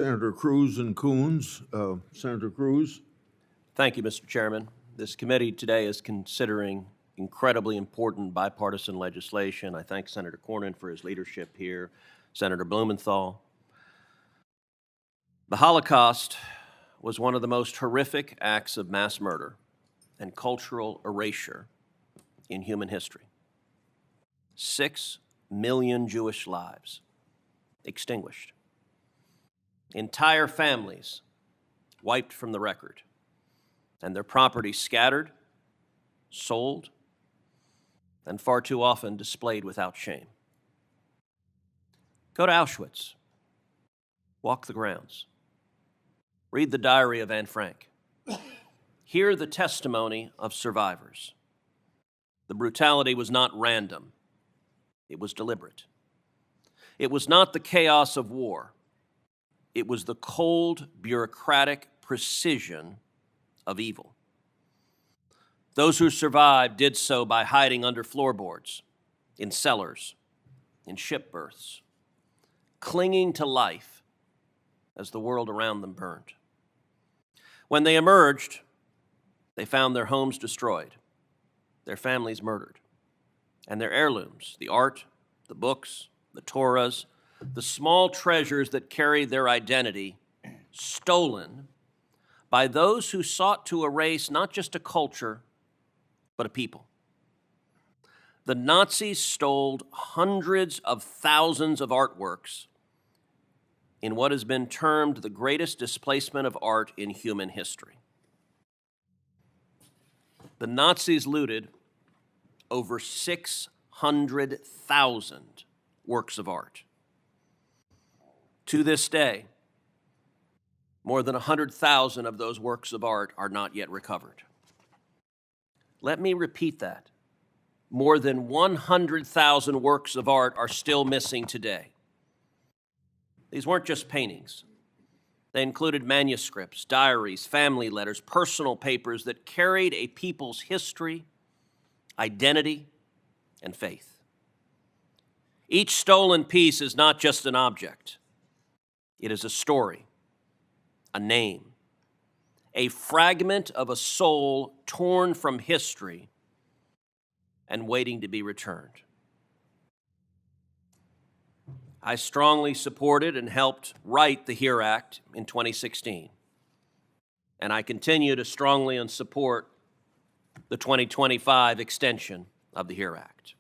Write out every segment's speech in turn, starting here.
Senator Cruz and Coons. Senator Cruz. Thank you, Mr. Chairman. This committee today is considering incredibly important bipartisan legislation. I thank Senator Cornyn for his leadership here, Senator Blumenthal. The Holocaust was one of the most horrific acts of mass murder and cultural erasure in human history. 6 million Jewish lives extinguished. Entire families wiped from the record, and their property scattered, sold, and far too often displayed without shame. Go to Auschwitz. Walk the grounds. Read the diary of Anne Frank. Hear the testimony of survivors. The brutality was not random. It was deliberate. It was not the chaos of war. It was the cold, bureaucratic precision of evil. Those who survived did so by hiding under floorboards, in cellars, in ship berths, clinging to life as the world around them burned. When they emerged, they found their homes destroyed, their families murdered, and their heirlooms, the art, the books, the Torahs, the small treasures that carried their identity, stolen by those who sought to erase not just a culture, but a people. The Nazis stole hundreds of thousands of artworks in what has been termed the greatest displacement of art in human history. The Nazis looted over 600,000 works of art. To this day, more than 100,000 of those works of art are not yet recovered. Let me repeat that. More than 100,000 works of art are still missing today. These weren't just paintings. They included manuscripts, diaries, family letters, personal papers that carried a people's history, identity, and faith. Each stolen piece is not just an object. It is a story, a name, a fragment of a soul torn from history and waiting to be returned. I strongly supported and helped write the HERE Act in 2016, and I continue to strongly support the 2025 extension of the HERE Act.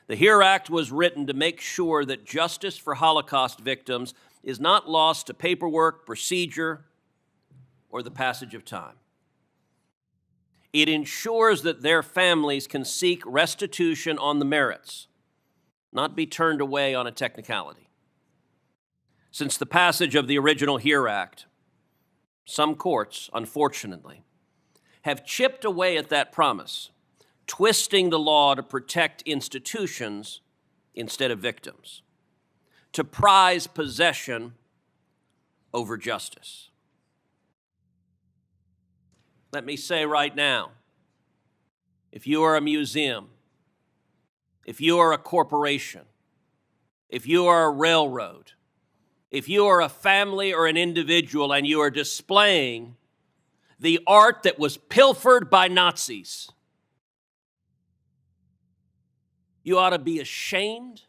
The HERE Act was written to make sure that justice for Holocaust victims is not lost to paperwork, procedure, or the passage of time. It ensures that their families can seek restitution on the merits, not be turned away on a technicality. Since the passage of the original HERE Act, some courts, unfortunately, have chipped away at that promise, twisting the law to protect institutions instead of victims, to prize possession over justice. Let me say right now, if you are a museum, if you are a corporation, if you are a railroad, if you are a family or an individual and you are displaying the art that was pilfered by Nazis, you ought to be ashamed,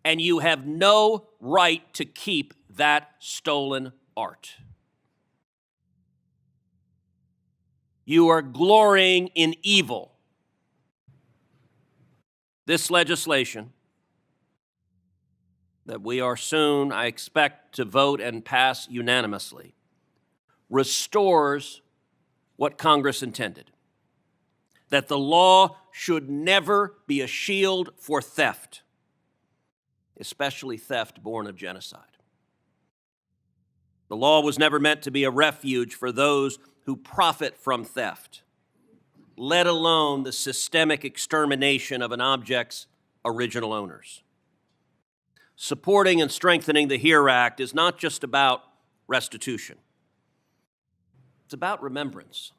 and you have no right to keep that stolen art. You are glorying in evil. This legislation that we are soon, I expect, to vote and pass unanimously, restores what Congress intended, that the law should never be a shield for theft, especially theft born of genocide. The law was never meant to be a refuge for those who profit from theft, let alone the systemic extermination of an object's original owners. Supporting and strengthening the HERE Act is not just about restitution. It's about remembrance.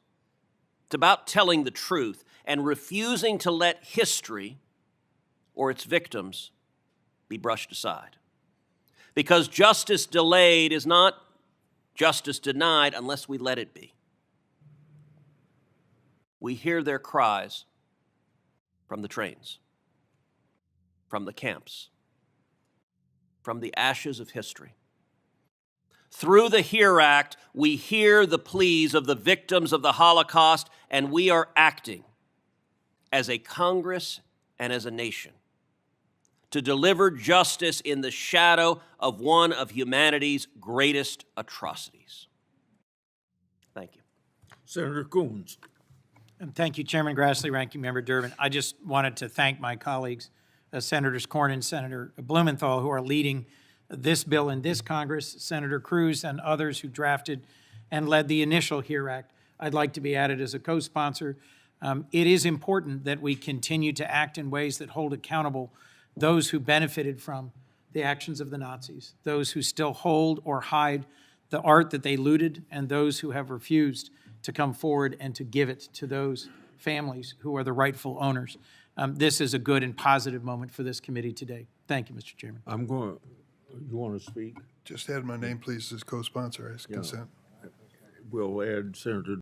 It's about telling the truth and refusing to let history or its victims be brushed aside. Because justice delayed is not justice denied unless we let it be. We hear their cries from the trains, from the camps, from the ashes of history. Through the HERE Act, we hear the pleas of the victims of the Holocaust, and we are acting as a Congress and as a nation to deliver justice in the shadow of one of humanity's greatest atrocities. Thank you. Senator Coons. And thank you, Chairman Grassley, Ranking Member Durbin. I just wanted to thank my colleagues, Senators Cornyn and Senator Blumenthal, who are leading this bill in this Congress, Senator Cruz and others who drafted and led the initial HERE Act. I'd like to be added as a co-sponsor. It is important that we continue to act in ways that hold accountable those who benefited from the actions of the Nazis, those who still hold or hide the art that they looted, and those who have refused to come forward and to give it to those families who are the rightful owners. This is a good and positive moment for this committee today. Thank you, Mr. Chairman. You want to speak? Just add my name, please, as co-sponsor. I consent. We'll add Senator